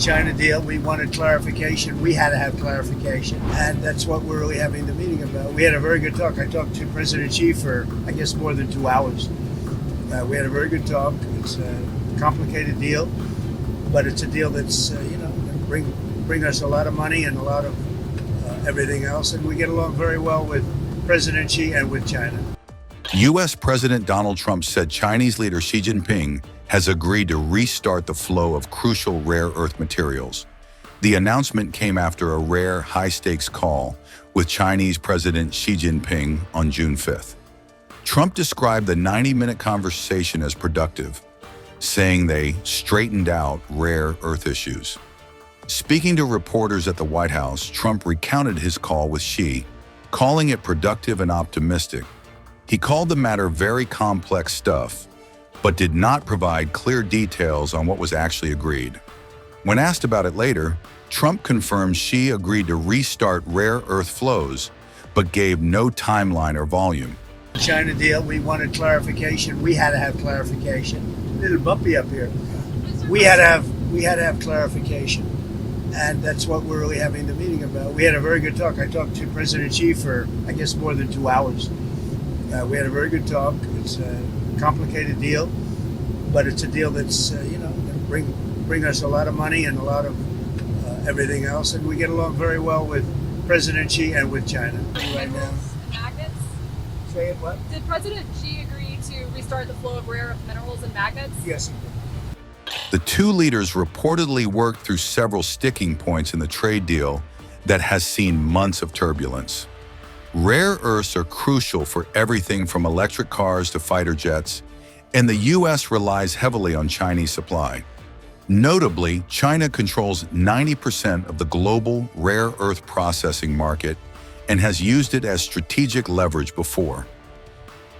China deal. We wanted clarification. We had to have clarification. And that's what we're really having the meeting about. We had a very good talk. I talked to President Xi for, I guess, more than 2 hours. We had a very good talk. It's a complicated deal, but it's a deal that's, bring us a lot of money and a lot of everything else. And we get along very well with President Xi and with China. U.S. President Donald Trump said Chinese leader Xi Jinping has agreed to restart the flow of crucial rare earth materials. The announcement came after a rare, high-stakes call with Chinese President Xi Jinping on June 5th. Trump described the 90-minute conversation as productive, saying they straightened out rare earth issues. Speaking to reporters at the White House, Trump recounted his call with Xi, calling it productive and optimistic. He called the matter very complex stuff, but did not provide clear details on what was actually agreed. When asked about it later, Trump confirmed Xi agreed to restart rare earth flows, but gave no timeline or volume. China deal, we wanted clarification. We had to have clarification. A little bumpy up here. We had to have clarification. And that's what we're really having the meeting about. We had a very good talk. I talked to President Xi for, I guess, more than 2 hours. We had a very good talk. It's a complicated deal, but it's a deal that's, bring us a lot of money and a lot of everything else. And we get along very well with President Xi and with China right now. Magnets? Say it, what? Did President Xi agree to restart the flow of rare earth minerals and magnets? Yes, he did. The two leaders reportedly worked through several sticking points in the trade deal that has seen months of turbulence. Rare earths are crucial for everything from electric cars to fighter jets, and the U.S. relies heavily on Chinese supply. Notably, China controls 90% of the global rare earth processing market and has used it as strategic leverage before.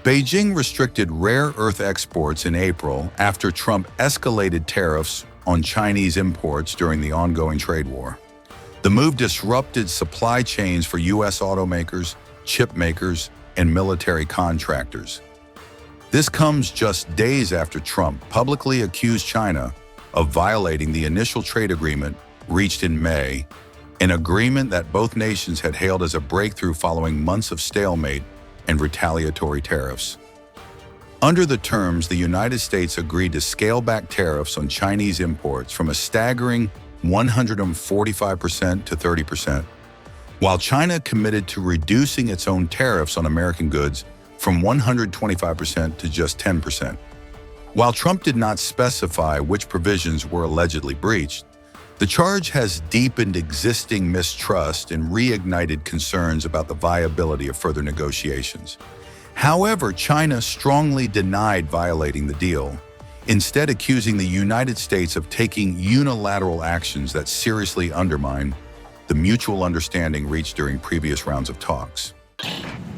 Beijing restricted rare earth exports in April after Trump escalated tariffs on Chinese imports during the ongoing trade war. The move disrupted supply chains for U.S. automakers, chip makers, and military contractors. This comes just days after Trump publicly accused China of violating the initial trade agreement reached in May, an agreement that both nations had hailed as a breakthrough following months of stalemate and retaliatory tariffs. Under the terms, the United States agreed to scale back tariffs on Chinese imports from a staggering 145% to 30%, while China committed to reducing its own tariffs on American goods from 125% to just 10%. While Trump did not specify which provisions were allegedly breached, the charge has deepened existing mistrust and reignited concerns about the viability of further negotiations. However, China strongly denied violating the deal, instead accusing the United States of taking unilateral actions that seriously undermine the mutual understanding reached during previous rounds of talks.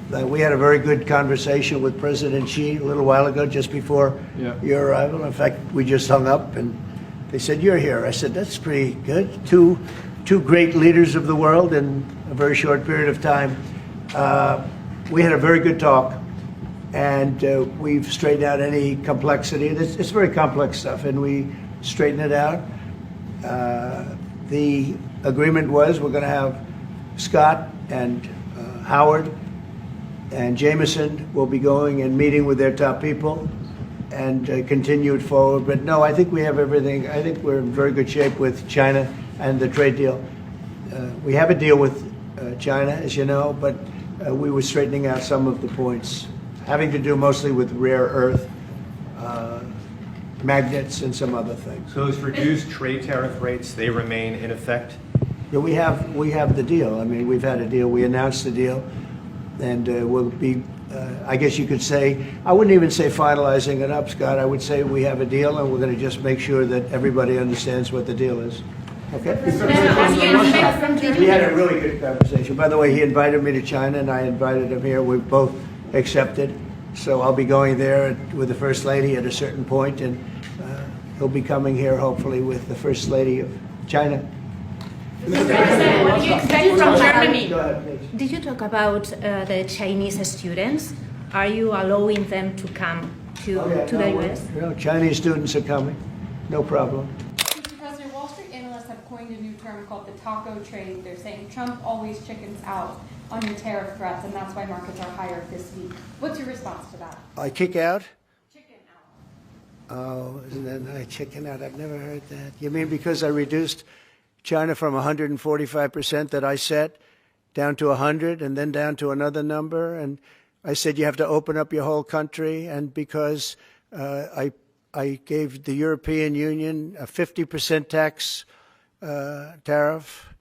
We had a very good conversation with President Xi a little while ago, just before your arrival. In fact, we just hung up and they said, "You're here." I said, "That's pretty good." Two great leaders of the world in a very short period of time. We had a very good talk, and we've straightened out any complexity. It's very complex stuff, and we straightened it out. The agreement was we're going to have Scott and Howard and Jameson will be going and meeting with their top people and continue it forward. But no, I think we have everything. I think we're in very good shape with China and the trade deal. We have a deal with China, as you know, but we were straightening out some of the points, having to do mostly with rare earth, magnets, and some other things. So those reduced trade tariff rates, they remain in effect? Yeah, we have the deal. I mean, we've had a deal. We announced the deal, and we'll be, I guess you could say, I wouldn't even say finalizing it up, Scott. I would say we have a deal, and we're going to just make sure that everybody understands what the deal is. Okay? We had a really good conversation. By the way, he invited me to China, and I invited him here. We've both accepted. So I'll be going there with the First Lady at a certain point, and he'll be coming here, hopefully, with the First Lady of China. Mr. President, you came from Germany. Go ahead, please. Did you talk about the Chinese students? Are you allowing them to come to the U.S.? Chinese students are coming. No problem. Mr. President, Wall Street analysts have have coined a new term called the taco trade. They're saying Trump always chickens out on your tariff threats, and that's why markets are higher this week. What's your response to that? I kick out? Chicken out. Oh, isn't that nice? Chicken out. I've never heard that. You mean because I reduced China from 145% that I set down to 100 and then down to another number? And I said you have to open up your whole country. And because I gave the European Union a 50% tax tariff,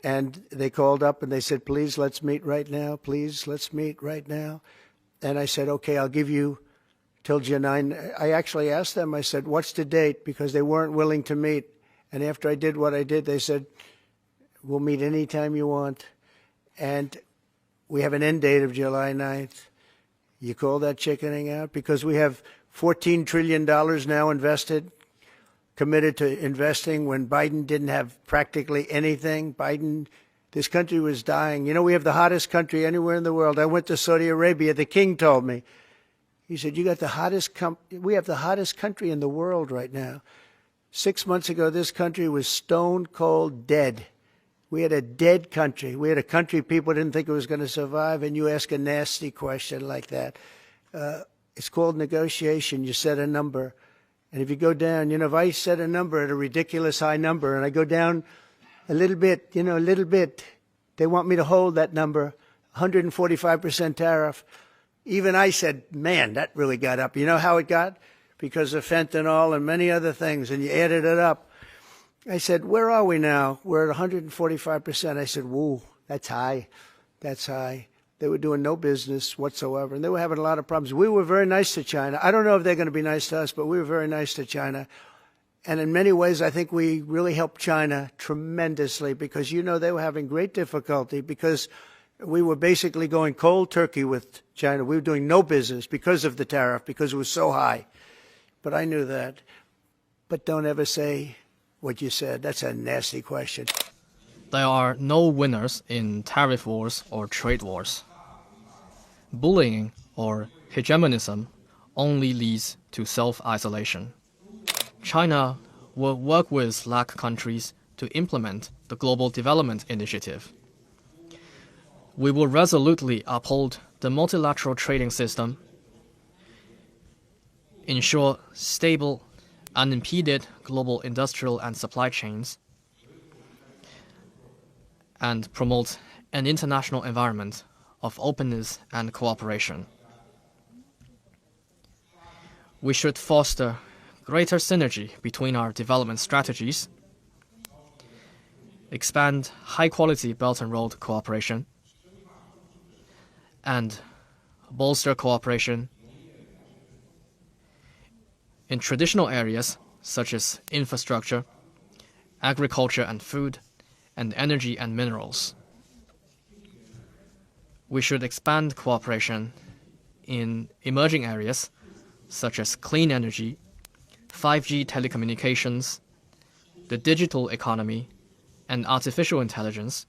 and they called up and they said, please, let's meet right now. Please, let's meet right now. And I said, okay, I'll give you till July 9. I actually asked them, I said, what's the date? Because they weren't willing to meet. And after I did what I did, they said, we'll meet anytime you want. And we have an end date of July 9th. You call that chickening out? Because we have $14 trillion now invested, committed to investing when Biden didn't have practically anything. This country was dying. You know, we have the hottest country anywhere in the world. I went to Saudi Arabia. The king told me. He said, we have the hottest country in the world right now. 6 months ago, this country was stone cold dead. We had a dead country. We had a country people didn't think it was going to survive, and you ask a nasty question like that. It's called negotiation. You set a number. And if you go down, if I set a number at a ridiculous high number and I go down a little bit, a little bit, they want me to hold that number, 145% tariff. Even I said, man, that really got up. You know how it got? Because of fentanyl and many other things, and you added it up. I said, where are we now? We're at 145%. I said, whoa, that's high. That's high. They were doing no business whatsoever, and they were having a lot of problems. We were very nice to China. I don't know if they're going to be nice to us, but we were very nice to China. And in many ways, I think we really helped China tremendously because, they were having great difficulty because we were basically going cold turkey with China. We were doing no business because of the tariff, because it was so high. But I knew that. But don't ever say what you said. That's a nasty question. There are no winners in tariff wars or trade wars. Bullying or hegemonism only leads to self-isolation. China will work with LAC countries to implement the Global Development Initiative. We will resolutely uphold the multilateral trading system, ensure stable, unimpeded global industrial and supply chains, and promote an international environment of openness and cooperation. We should foster greater synergy between our development strategies, expand high-quality Belt and Road cooperation, and bolster cooperation in traditional areas such as infrastructure, agriculture and food, and energy and minerals. We should expand cooperation in emerging areas such as clean energy, 5G telecommunications, the digital economy, and artificial intelligence,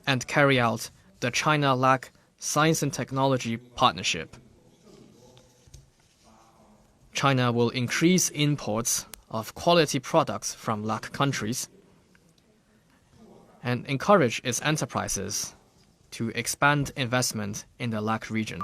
and carry out the China-LAC Science and Technology Partnership. China will increase imports of quality products from LAC countries and encourage its enterprises to expand investment in the LAC region.